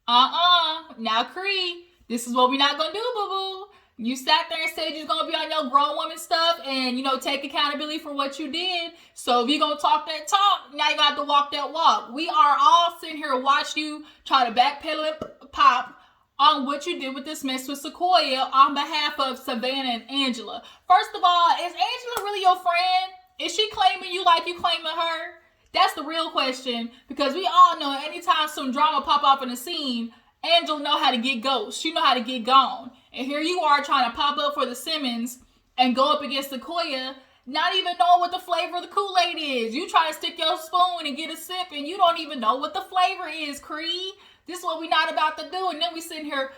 Now, Cree, this is what we not gonna do, boo-boo. You sat there and said you're gonna be on your grown woman stuff and, take accountability for what you did. So if you're gonna talk that talk, now you got to walk that walk. We are all sitting here watching you try to backpedal and pop on what you did with this mess with Sakoya on behalf of Savannah and Angela. First of all, is Angela really your friend? Is she claiming you like you claiming her? That's the real question, because we all know anytime some drama pop off in the scene, Angela know how to get ghost. She know how to get gone. And here you are trying to pop up for the Simmons and go up against Sakoya, not even knowing what the flavor of the Kool-Aid is. You try to stick your spoon and get a sip and you don't even know what the flavor is, Cree. This is what we not about to do. And then we sitting here,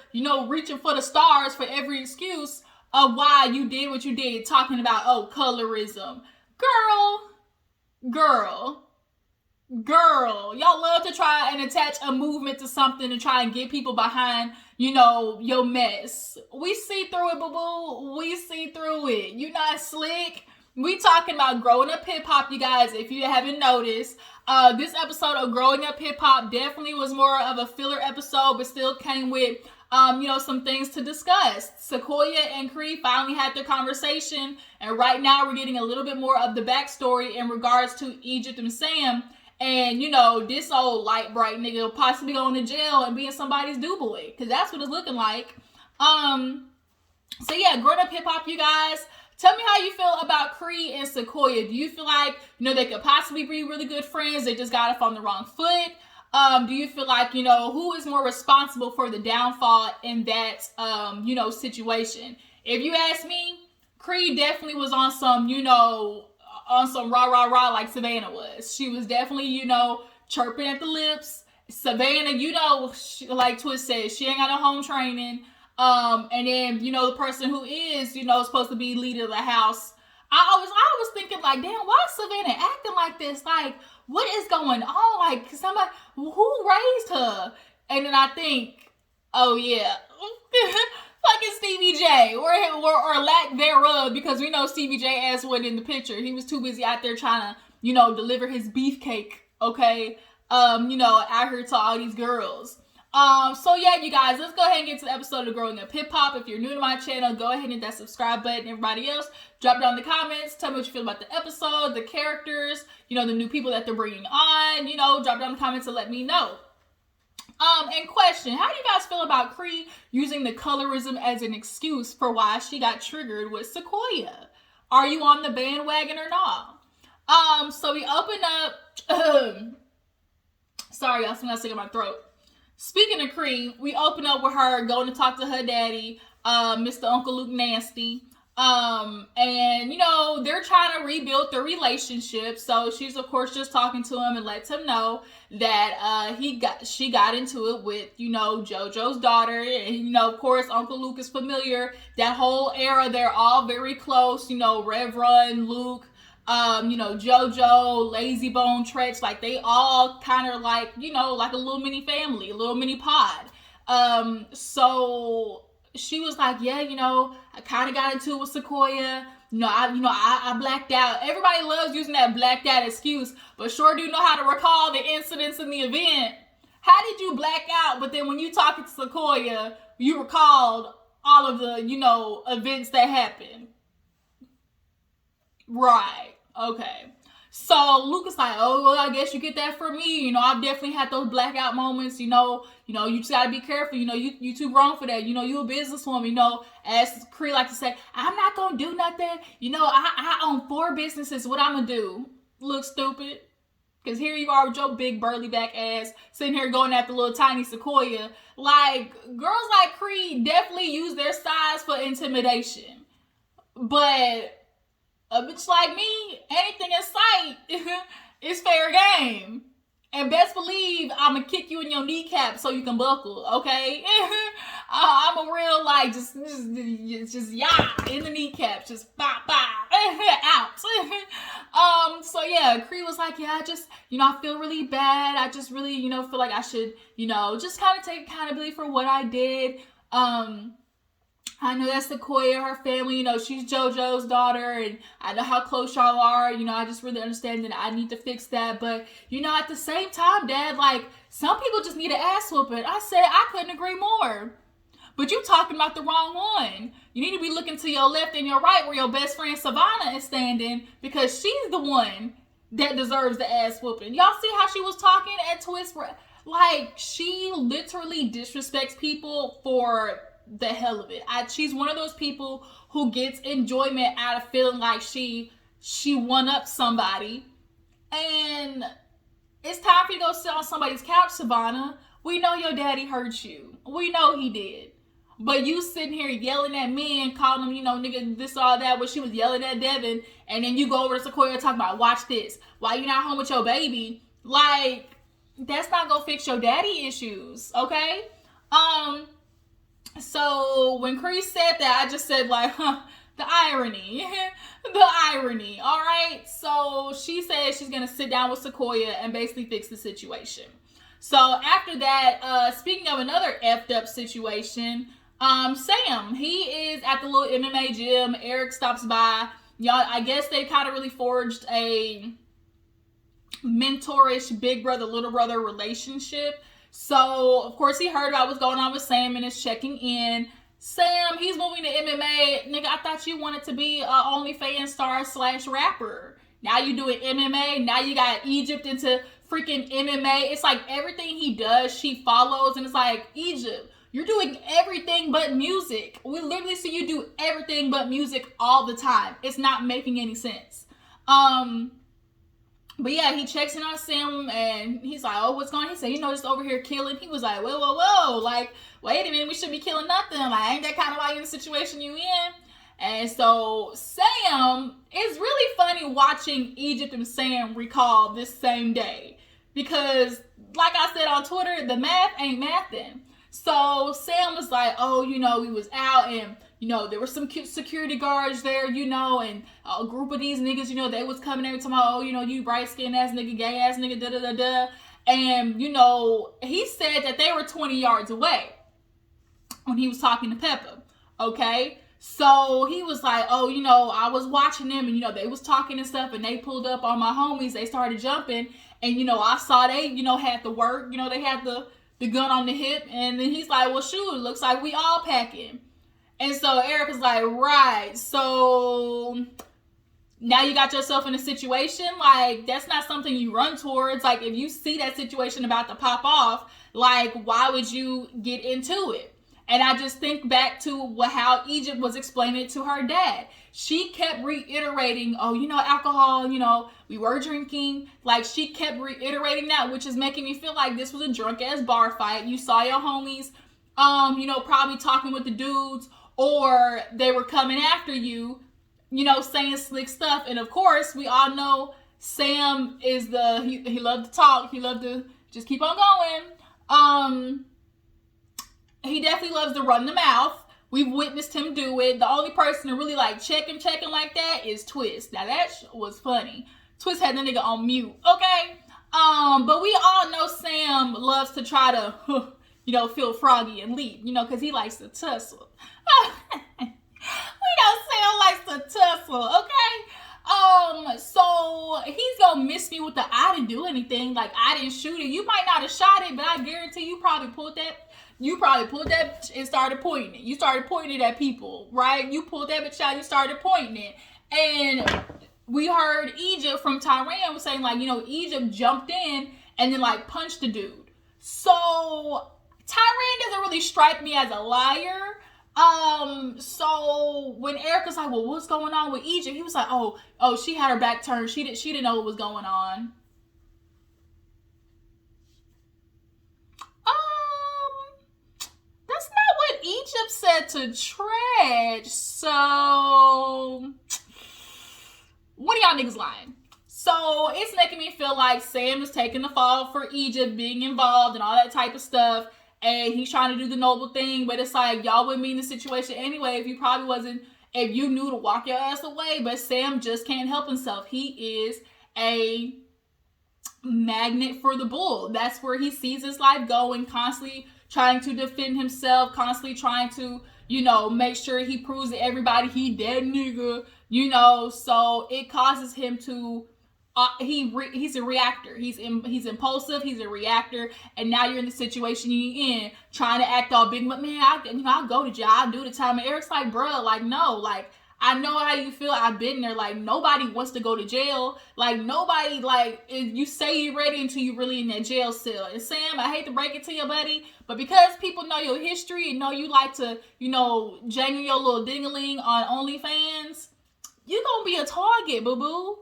reaching for the stars for every excuse of why you did what you did, talking about, colorism. Girl, y'all love to try and attach a movement to something and try and get people behind, your mess. We see through it, boo-boo. We see through it. You not slick. We talking about growing up hip-hop, you guys, if you haven't noticed. This episode of Growing Up Hip-Hop definitely was more of a filler episode, but still came with, some things to discuss. Sakoya and Cree finally had their conversation, and right now we're getting a little bit more of the backstory in regards to Egypt and Sam. And, this old light bright nigga possibly going to jail and being somebody's do-boy. Because that's what it's looking like. So yeah, Growing Up Hip-Hop, you guys. Tell me how you feel about Cree and Sakoya. Do you feel like, they could possibly be really good friends? They just got off on the wrong foot. Do you feel like, who is more responsible for the downfall in that, situation? If you ask me, Cree definitely was on some, on some rah, like Savannah was. She was definitely, chirping at the lips. Savannah, like Twist said, she ain't got no home training. And then, the person who is, supposed to be leader of the house. I was thinking, like, damn, why is Savannah acting like this? Like, what is going on? Like, somebody, who raised her? And then I think, oh yeah, fucking Stevie J, or lack thereof, because we know Stevie J ass wasn't in the picture. He was too busy out there trying to, deliver his beefcake, okay? Out here to all these girls. So yeah, you guys, let's go ahead and get to the episode of Growing Up Hip Hop. If you're new to my channel, go ahead and hit that subscribe button. Everybody else, drop down in the comments. Tell me what you feel about the episode, the characters, the new people that they're bringing on. Drop down in the comments and let me know. And question, how do you guys feel about Cree using the colorism as an excuse for why she got triggered with Sakoya? Are you on the bandwagon or not? So we open up, sorry, y'all, something sick in my throat. Speaking of Cree, we open up with her going to talk to her daddy, Mr. Uncle Luke Nasty. And they're trying to rebuild their relationship. So she's of course just talking to him and lets him know that she got into it with, JoJo's daughter. And of course Uncle Luke is familiar. That whole era, they're all very close, Reverend Luke, JoJo, Lazy Bone, Tretch, like they all kind of like, like a little mini family, a little mini pod. So she was like, yeah, I kind of got into it with Sakoya. I blacked out. Everybody loves using that blacked out excuse, but sure do know how to recall the incidents in the event. How did you black out, but then when you talking to Sakoya, you recalled all of the, events that happened? Right. Okay. So Luke is like, oh, well, I guess you get that from me. I've definitely had those blackout moments. You just gotta be careful. You too grown for that. You a businesswoman. As Cree like to say, I'm not gonna do nothing. I own 4 businesses. What I'm gonna do? Look stupid. Because here you are with your big burly back ass sitting here going after little tiny Sakoya. Like, girls like Cree definitely use their size for intimidation. But a bitch like me, anything in sight is fair game. And best believe I'm going to kick you in your kneecap so you can buckle, okay? I'm a real, like, just yeah, in the kneecap, just bop, out. So yeah, Cree was like, yeah, I just, I feel really bad. I just really, feel like I should, just kind of take accountability for what I did. I know that's Sakoya, her family, she's JoJo's daughter, and I know how close y'all are. I just really understand that I need to fix that. But, at the same time, Dad, like, some people just need an ass whooping. I said, I couldn't agree more. But you talking about the wrong one. You need to be looking to your left and your right where your best friend Savannah is standing, because she's the one that deserves the ass whooping. Y'all see how she was talking at Twist? Like, she literally disrespects people for the hell of it. She's one of those people who gets enjoyment out of feeling like she won up somebody. And it's time for you to go sit on somebody's couch, Savannah. We know your daddy hurt you. We know he did. But you sitting here yelling at me and calling him, nigga, this, all that, where she was yelling at Devin, and then you go over to Sakoya and talk about, watch this, why you not home with your baby? Like, that's not gonna fix your daddy issues, okay? So when Cree said that, I just said, like, the irony. The irony, all right? So she said she's going to sit down with Sakoya and basically fix the situation. So after that, speaking of another effed up situation, Sam, he is at the little MMA gym. Eric stops by. Y'all, I guess they kind of really forged a mentorish big brother, little brother relationship. So, of course, he heard about what's going on with Sam and is checking in. Sam, he's moving to MMA. Nigga, I thought you wanted to be an OnlyFans star / rapper. Now you doing MMA. Now you got Egypt into freaking MMA. It's like everything he does, she follows. And it's like, Egypt, you're doing everything but music. We literally see you do everything but music all the time. It's not making any sense. But yeah, he checks in on Sam and he's like, oh, what's going on? He said, just over here killing. He was like, whoa. Like, wait a minute, we should be killing nothing. Like, ain't that kind of like in the situation you in? And so Sam, it's really funny watching Egypt and Sam recall this same day. Because, like I said on Twitter, the math ain't mathing. So Sam was like, oh, we was out and, there were some cute security guards there, and a group of these niggas, they was coming every time, oh, you bright-skinned ass nigga, gay ass nigga, da-da-da-da. And, he said that they were 20 yards away when he was talking to Pepa, okay? So he was like, oh, I was watching them and, they was talking and stuff and they pulled up on my homies. They started jumping and, I saw they, had the work, they had the gun on the hip. And then he's like, well, shoot, looks like we all packing. And so Eric was like, right, so now you got yourself in a situation, like, that's not something you run towards. Like, if you see that situation about to pop off, like, why would you get into it? And I just think back to how Egypt was explaining it to her dad. She kept reiterating, oh, alcohol, we were drinking. Like, she kept reiterating that, which is making me feel like this was a drunk-ass bar fight. You saw your homies, probably talking with the dudes, or they were coming after you, saying slick stuff. And of course, we all know Sam is he loved to talk. He loved to just keep on going. He definitely loves to run the mouth. We've witnessed him do it. The only person to really like checking like that is Twist. Now that was funny. Twist had the nigga on mute. Okay. But we all know Sam loves to try to, feel froggy and leap, because he likes to tussle. We know Sam likes to tussle, okay? So he's gonna miss me with the I didn't do anything, like I didn't shoot it. You might not have shot it, but I guarantee you probably pulled that and started pointing it. You started pointing it at people, right? You pulled that bitch out, you started pointing it. And we heard Egypt from Tyran was saying, like, Egypt jumped in and then like punched the dude. So Tyran doesn't really strike me as a liar. So when Eric was like, well, what's going on with Egypt? He was like, oh, she had her back turned. She didn't know what was going on. That's not what Egypt said to Tredge. So what are y'all niggas lying? So it's making me feel like Sam is taking the fall for Egypt being involved and all that type of stuff. And he's trying to do the noble thing, but it's like, y'all wouldn't be in the situation anyway if you knew to walk your ass away. But Sam just can't help himself. He is a magnet for the bull. That's where he sees his life going, constantly trying to defend himself, constantly trying to, make sure he proves to everybody he dead nigga, so it causes him to he's a reactor. He's impulsive. He's a reactor, and now you're in the situation you're in, trying to act all big. But man, I'll go to jail. I'll do the time. And Eric's like, bro, like no, like I know how you feel. I've been there. Like nobody wants to go to jail. Like nobody, like you say you're ready until you're really in that jail cell. And Sam, I hate to break it to you, buddy, but because people know your history and know you like to, jangle your little ding-a-ling on OnlyFans, you're gonna be a target, boo boo.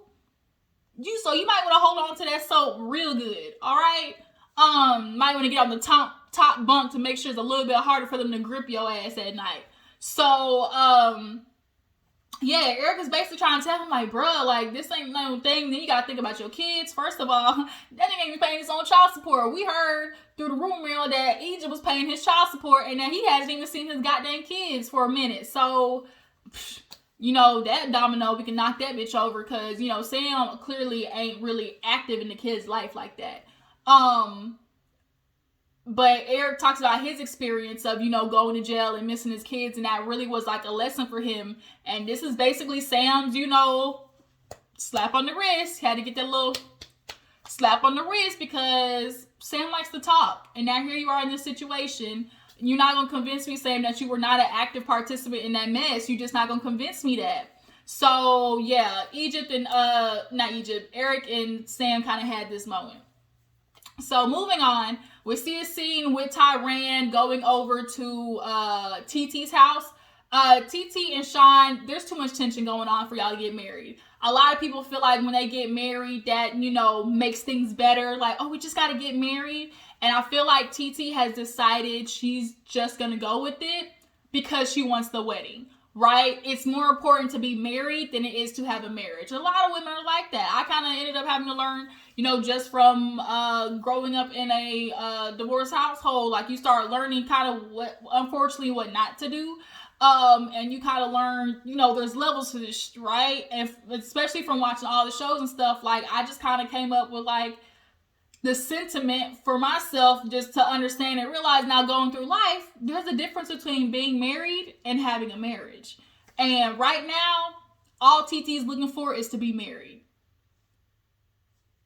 So you might want to hold on to that soap real good, all right? Might want to get on the top bunk to make sure it's a little bit harder for them to grip your ass at night. So, yeah, Eric is basically trying to tell him, like, bro, like, this ain't no thing. Then you got to think about your kids. First of all, that nigga ain't paying his own child support. We heard through the rumor mill that Egypt was paying his child support and that he hasn't even seen his goddamn kids for a minute. So, that domino, we can knock that bitch over because, Sam clearly ain't really active in the kid's life like that. But Eric talks about his experience of, going to jail and missing his kids, and that really was like a lesson for him. And this is basically Sam's, slap on the wrist. Had to get that little slap on the wrist because Sam likes to talk. And now here you are in this situation. You're not going to convince me, Sam, that you were not an active participant in that mess. You're just not going to convince me that. So, yeah, Eric and Sam kind of had this moment. So, moving on, we see a scene with Tyran going over to TT's house. TT and Sean, there's too much tension going on for y'all to get married. A lot of people feel like when they get married that, makes things better. Like, oh, we just got to get married. And I feel like TT has decided she's just going to go with it because she wants the wedding, right? It's more important to be married than it is to have a marriage. A lot of women are like that. I kind of ended up having to learn, just from growing up in a divorce household. Like you start learning kind of what not to do. And you kind of learn, there's levels to this, right? And especially from watching all the shows and stuff, like I just kind of came up with like the sentiment for myself just to understand and realize now going through life, there's a difference between being married and having a marriage. And right now, all TT is looking for is to be married.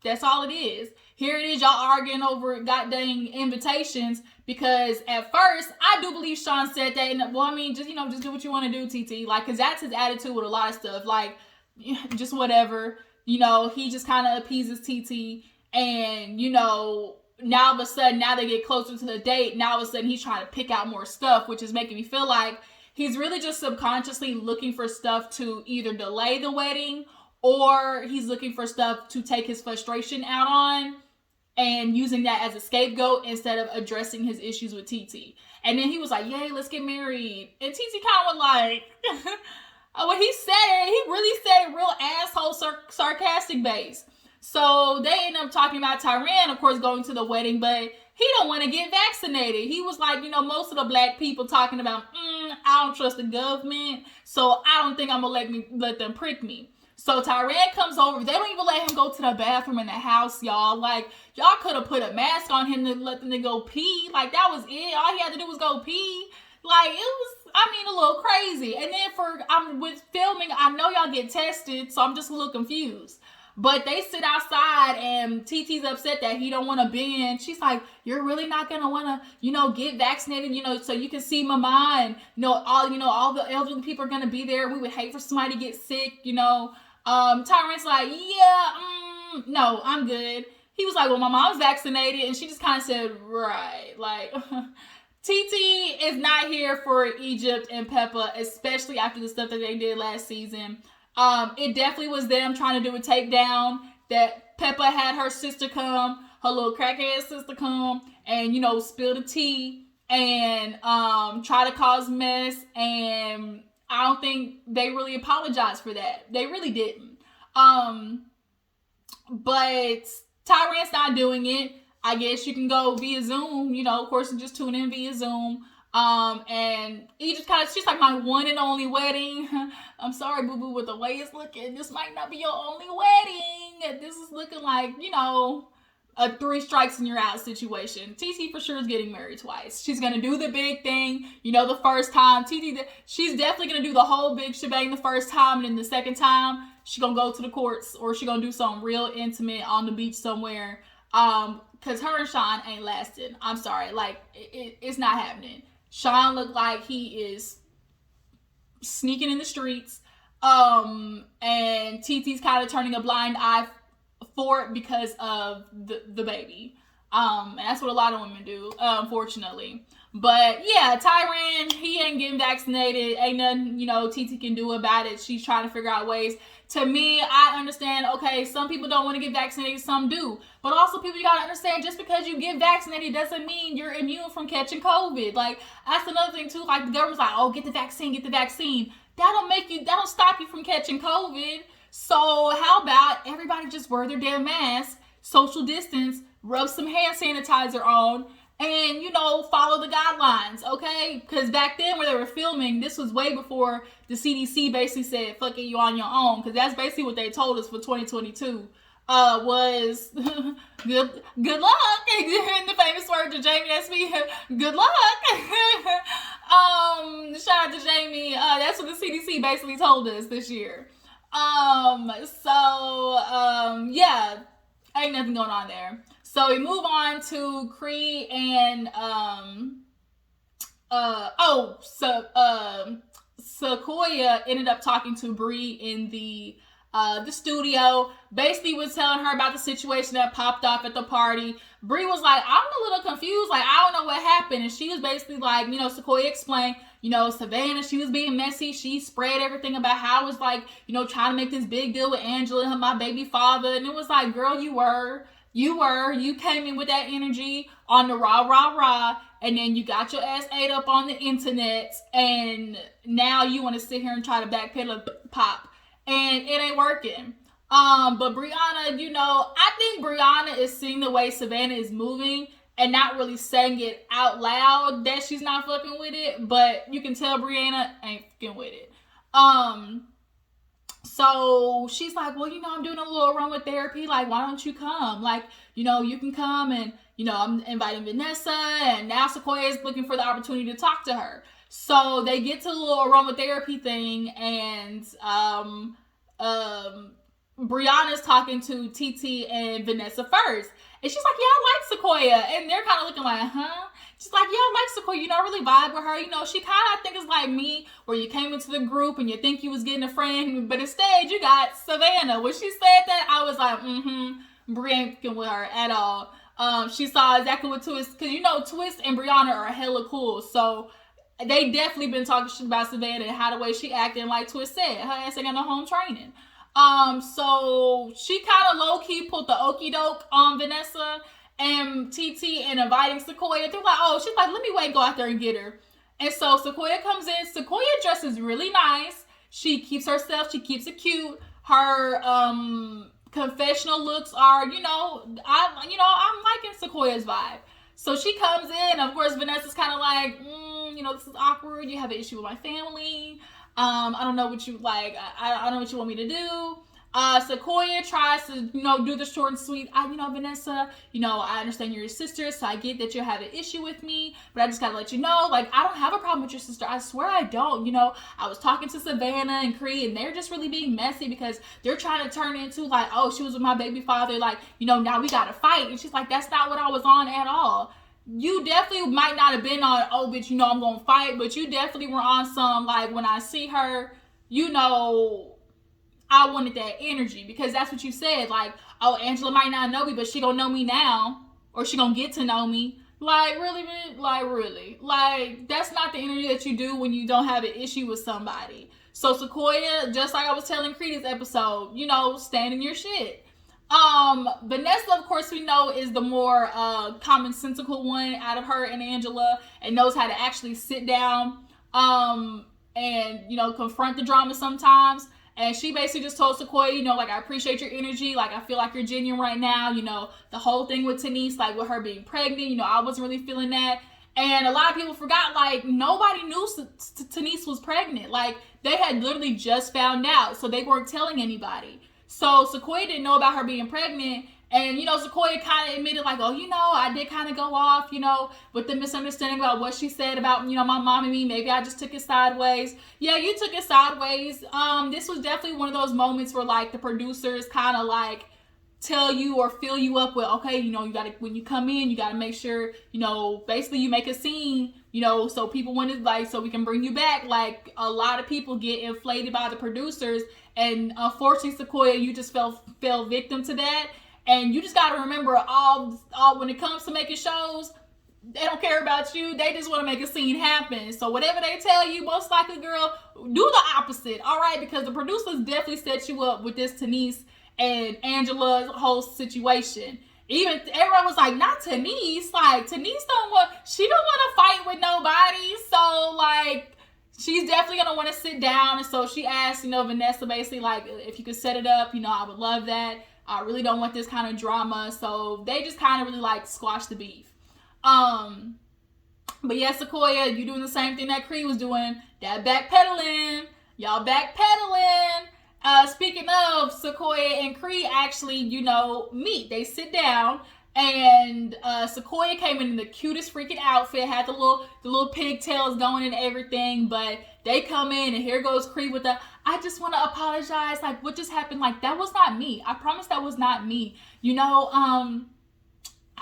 That's all it is. Here it is, y'all arguing over goddamn invitations because at first, I do believe Sean said that. And, well, I mean, just do what you want to do, TT. Like, because that's his attitude with a lot of stuff. Like, just whatever. He just kind of appeases TT. And, now all of a sudden, now they get closer to the date. Now all of a sudden, he's trying to pick out more stuff, which is making me feel like he's really just subconsciously looking for stuff to either delay the wedding or he's looking for stuff to take his frustration out on and using that as a scapegoat instead of addressing his issues with TT. And then he was like, yay, let's get married. And TT kind of was like, when he said it, he really said it real asshole, sarcastic base. So they end up talking about Tyran, of course, going to the wedding, but he don't want to get vaccinated. He was like, most of the black people talking about, I don't trust the government, so I don't think I'm going to let them prick me. So Tyran comes over. They don't even let him go to the bathroom in the house, y'all. Like, y'all could have put a mask on him to let them go pee. Like, that was it. All he had to do was go pee. Like, it was, a little crazy. And then with filming, I know y'all get tested, so I'm just a little confused. But they sit outside and TT's upset that he don't want to bend. She's like, you're really not going to want to, get vaccinated, so you can see mama and, all the elderly people are going to be there. We would hate for somebody to get sick, Tyran's like, no, I'm good. He was like, well, my mom's vaccinated. And she just kind of said, right. Like, TT is not here for Egypt and Pepa, especially after the stuff that they did last season. It definitely was them trying to do a takedown that Pepa had her sister come, her little crackhead sister come and, spill the tea and try to cause mess. And I don't think they really apologized for that. They really didn't. But Tyran's not doing it. I guess you can go via Zoom, of course, and just tune in via Zoom. And Egypt she's like, my one and only wedding. I'm sorry, boo boo, with the way it's looking, this might not be your only wedding. This is looking like, a 3 strikes and you're out situation. TT for sure is getting married twice. She's gonna do the big thing, the first time. She's definitely gonna do the whole big shebang the first time, and then the second time she gonna go to the courts, or she gonna do something real intimate on the beach somewhere. Cause her and Sean ain't lasting. I'm sorry, like it's not happening. Sean looked like he is sneaking in the streets, and TT's kind of turning a blind eye for it because of the baby. And that's what a lot of women do, unfortunately. But yeah, Tyran, he ain't getting vaccinated. Ain't nothing, TT can do about it. She's trying to figure out ways. To me, I understand, okay, some people don't want to get vaccinated, some do. But also, people, you gotta understand, just because you get vaccinated doesn't mean you're immune from catching COVID. Like, that's another thing too. Like, the government's like, oh, get the vaccine, get the vaccine. That'll stop you from catching COVID. So how about everybody just wear their damn mask, social distance, rub some hand sanitizer on, and, follow the guidelines, okay? Because back then when they were filming, this was way before the CDC basically said, fuck it, you on your own. Because that's basically what they told us for 2022. Was good luck. In the famous words of Jamie, that's me, good luck. Shout out to Jamie. That's what the CDC basically told us this year. Yeah, ain't nothing going on there. So we move on to Cree and Sakoya ended up talking to Bree in the studio. Basically was telling her about the situation that popped off at the party. Bree was like, I'm a little confused, like I don't know what happened. And she was basically like, Sakoya explained, Savannah, she was being messy. She spread everything about how I was like, trying to make this big deal with Angela and my baby father. And it was like, girl, you came in with that energy on the rah, and then you got your ass ate up on the internet, and now you want to sit here and try to backpedal pop, and it ain't working. But Brianna, I think Brianna is seeing the way Savannah is moving and not really saying it out loud that she's not fucking with it, but you can tell Brianna ain't fucking with it. So she's like, well, I'm doing a little aromatherapy. Like, why don't you come? Like, you can come, and, I'm inviting Vanessa, and now Sakoya is looking for the opportunity to talk to her. So they get to the little aromatherapy thing, and Brianna's talking to TT and Vanessa first. And she's like, yeah, I like Sakoya. And they're kind of looking like, huh? She's like, yeah, I like Sakoya. I really vibe with her. She kind of, I think, is like me, where you came into the group and you think you was getting a friend, but instead you got Savannah. When she said that, I was like, Bri ain't fucking with her at all. She saw exactly what Twist, because Twist and Brianna are hella cool. So they definitely been talking shit about Savannah and how the way she acting, like Twist said. Her ass ain't got no home training. So she kind of low-key put the okie doke on Vanessa and TT and inviting Sakoya. They're like, oh, she's like, let me wait and go out there and get her. And so Sakoya comes in. Sakoya dresses really nice. She keeps herself, she keeps it cute. Her confessional looks are, I'm liking Sakoya's vibe. So she comes in. Of course, Vanessa's kind of like, this is awkward. You have an issue with my family. I don't know what you like. I don't know what you want me to do. Sakoya tries to, do the short and sweet. Vanessa, I understand you're your sister, so I get that you have an issue with me, but I just gotta let you know, like, I don't have a problem with your sister. I swear I don't. I was talking to Savannah and Cree, and they're just really being messy because they're trying to turn into like, oh, she was with my baby father, like, now we gotta fight. And she's like, that's not what I was on at all. You definitely might not have been on, oh, bitch, I'm gonna fight, but you definitely were on some, like, when I see her, I wanted that energy, because that's what you said, like, oh, Angela might not know me, but she gonna know me now, or she gonna get to know me. Like, really, man? Like, really? Like, that's not the energy that you do when you don't have an issue with somebody. So Sakoya, just like I was telling Cree this episode, stand in your shit. Vanessa, of course, we know is the more commonsensical one out of her and Angela, and knows how to actually sit down and confront the drama sometimes. And she basically just told Sakoya, like, I appreciate your energy. Like, I feel like you're genuine right now. The whole thing with Tanise, like, with her being pregnant, I wasn't really feeling that. And a lot of people forgot, like, nobody knew Tanise was pregnant. Like, they had literally just found out, so they weren't telling anybody. So Sakoya didn't know about her being pregnant, And, Sakoya kind of admitted like, oh, I did kind of go off, with the misunderstanding about what she said about, my mom and me. Maybe I just took it sideways. Yeah, you took it sideways. This was definitely one of those moments where like the producers kind of like tell you or fill you up with, okay, you gotta, when you come in, you gotta make sure, basically you make a scene, so people want to like, so we can bring you back. Like a lot of people get inflated by the producers, and unfortunately, Sakoya, you just fell victim to that. And you just got to remember, all when it comes to making shows, they don't care about you. They just want to make a scene happen. So whatever they tell you, most likely, girl, do the opposite. All right, because the producers definitely set you up with this Tanise and Angela's whole situation. Even everyone was like, not Tanise. Like Tanise she don't want to fight with nobody. So like, she's definitely gonna want to sit down. And so she asked, Vanessa basically like, if you could set it up, I would love that. I really don't want this kind of drama. So they just kind of really like squash the beef. But yeah, Sakoya, you doing the same thing that Cree was doing. That backpedaling. Y'all backpedaling. Speaking of, Sakoya and Cree actually, meet. They sit down. And Sakoya came in the cutest freaking outfit, had the little pigtails going and everything, but they come in and here goes Cree with I just want to apologize, like what just happened, like that was not me. I promise that was not me.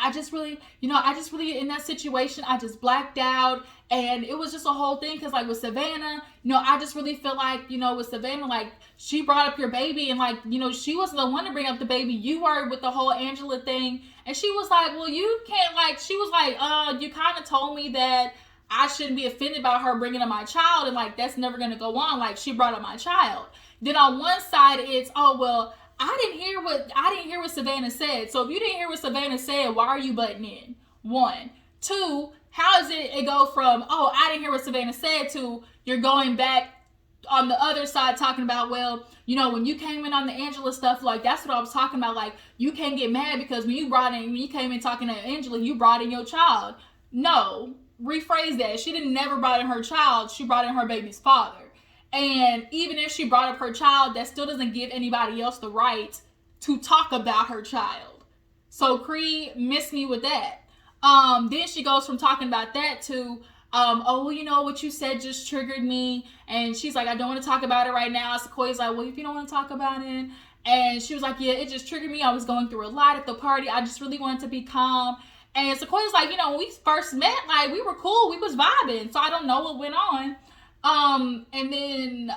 I just really in that situation, I just blacked out, and it was just a whole thing because like with Savannah, I just really feel like, with Savannah, like she brought up your baby, and like, she wasn't the one to bring up the baby. You were with the whole Angela thing, and she was like, well, you can't, like, she was like, you kind of told me that I shouldn't be offended by her bringing up my child, and like that's never gonna go on. Like she brought up my child. Then on one side, it's, oh well, I didn't hear what Savannah said. So if you didn't hear what Savannah said, why are you butting in? 1. 2, how does it go from, oh, I didn't hear what Savannah said, to you're going back on the other side talking about, well, when you came in on the Angela stuff, like that's what I was talking about. Like you can't get mad because when you came in talking to Angela, you brought in your child. No, rephrase that. She didn't never brought in her child. She brought in her baby's father. And even if she brought up her child, that still doesn't give anybody else the right to talk about her child. So Cree missed me with that. Then she goes from talking about that to, oh, well, what you said just triggered me. And she's like, I don't want to talk about it right now. Sakoya's like, well, if you don't want to talk about it. And she was like, yeah, it just triggered me. I was going through a lot at the party. I just really wanted to be calm. And Sakoya's like, when we first met, like we were cool. We was vibing. So I don't know what went on. And then,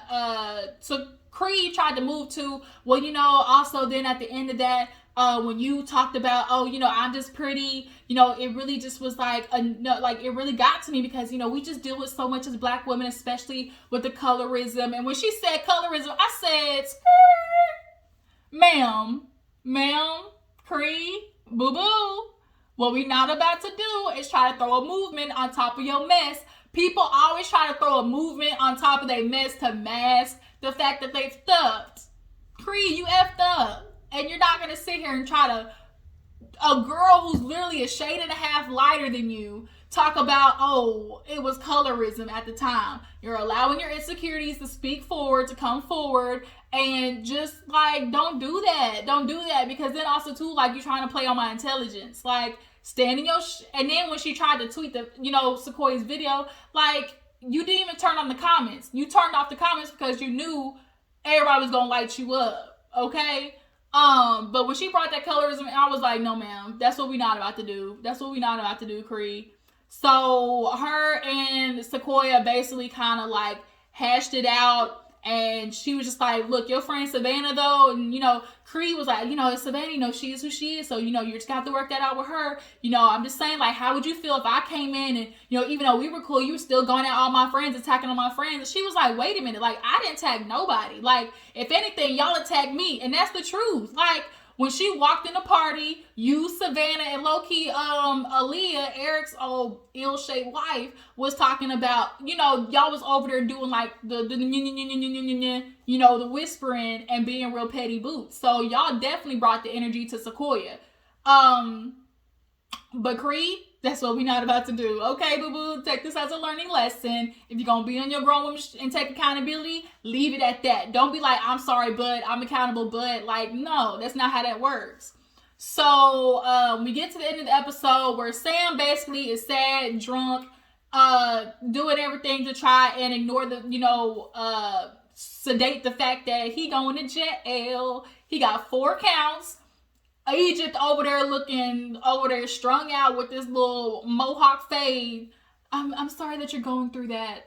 so Cree tried to move to, well, also then at the end of that, when you talked about, oh, I'm just pretty, it really just was like, it really got to me because, we just deal with so much as Black women, especially with the colorism. And when she said colorism, I said, ma'am, Cree, boo-boo. What we not about to do is try to throw a movement on top of your mess. People always try to throw a movement on top of their mess to mask the fact that they've stuffed. Cree, you effed up. And you're not going to sit here and try to, a girl who's literally a shade and a half lighter than you, talk about, oh, it was colorism at the time. You're allowing your insecurities to speak forward, to come forward, and just, like, don't do that. Don't do that, because then also, too, like, you're trying to play on my intelligence. Like, stand in your and then when she tried to tweet the, Sakoya's video, like, you didn't even turn on the comments. You turned off the comments because you knew everybody was going to light you up, okay? But when she brought that colorism, I was like, no, ma'am, that's what we not about to do. That's what we not about to do, Cree. So her and Sakoya basically kind of like hashed it out, and she was just like, look, your friend Savannah though, and Cree was like, Savannah, she is who she is, so you just got to work that out with her. I'm just saying, like, how would you feel if I came in and even though we were cool, you were still going at all my friends, attacking on my friends? And she was like, wait a minute, like, I didn't tag nobody. Like, if anything, y'all attacked me, and that's the truth. Like, when she walked in the party, you, Savannah, and low-key, Aaliyah, Eric's old ill-shaped wife, was talking about, y'all was over there doing, like, the whispering and being real petty boots. So y'all definitely brought the energy to Sakoya. But Cree, that's what we not about to do. Okay, boo-boo, take this as a learning lesson. If you're going to be on your grown woman and take accountability, leave it at that. Don't be like, I'm sorry, but I'm accountable, but like, no, that's not how that works. So we get to the end of the episode where Sam basically is sad, drunk, doing everything to try and ignore the, sedate the fact that he going to jail. He got 4 counts. Egypt over there strung out with this little mohawk fade. I'm sorry that you're going through that,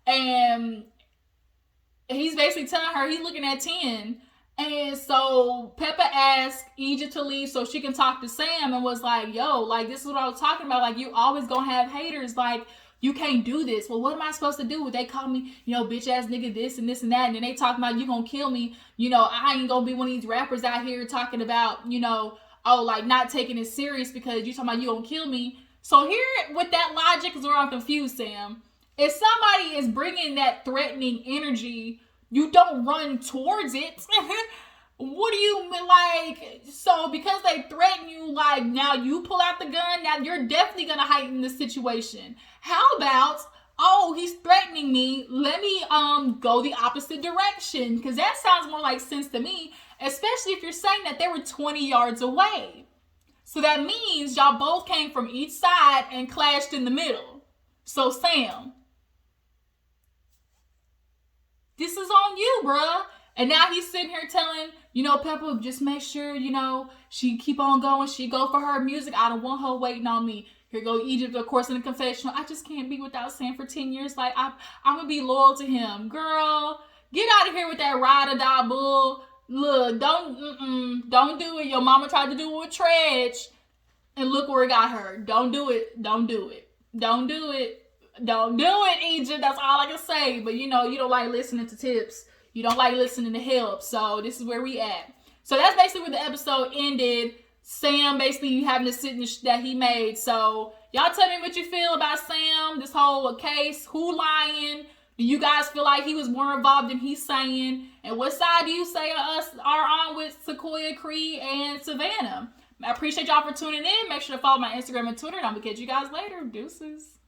and he's basically telling her he's looking at 10. And so Pepa asked Egypt to leave so she can talk to Sam and was like, yo, like, this is what I was talking about. Like, you always gonna have haters. Like, you can't do this. Well, what am I supposed to do? They call me, bitch ass nigga this and this and that. And then they talk about you gonna kill me. I ain't gonna be one of these rappers out here talking about, like not taking it serious because you talking about you gonna kill me. So here with that logic is where I'm confused, Sam. If somebody is bringing that threatening energy, you don't run towards it. What do you like? So because they threaten you, like now you pull out the gun, now you're definitely gonna heighten the situation. How about, oh, he's threatening me, let me go the opposite direction? Because that sounds more like sense to me, especially if you're saying that they were 20 yards away. So that means y'all both came from each side and clashed in the middle. So Sam, this is on you, bruh. And now he's sitting here telling, Pepa, just make sure, she keep on going. She go for her music. I don't want her waiting on me. Here go Egypt, of course, in the confessional. I just can't be without Sam for 10 years. Like, I'm going to be loyal to him. Girl, get out of here with that ride or die bull. Look, don't do it. Your mama tried to do it with Tredge. And look where it got her. Don't do it. Don't do it. Don't do it. Don't do it, Egypt. That's all I can say. But, you don't like listening to tips. You don't like listening to help. So this is where we at. So that's basically where the episode ended. Sam basically having to sit in that he made. So y'all tell me what you feel about Sam, this whole case. Who lying? Do you guys feel like he was more involved than he's saying? And what side do you say us are on with Sakoya, Cree, and Savannah? I appreciate y'all for tuning in. Make sure to follow my Instagram and Twitter. And I'm going to catch you guys later. Deuces.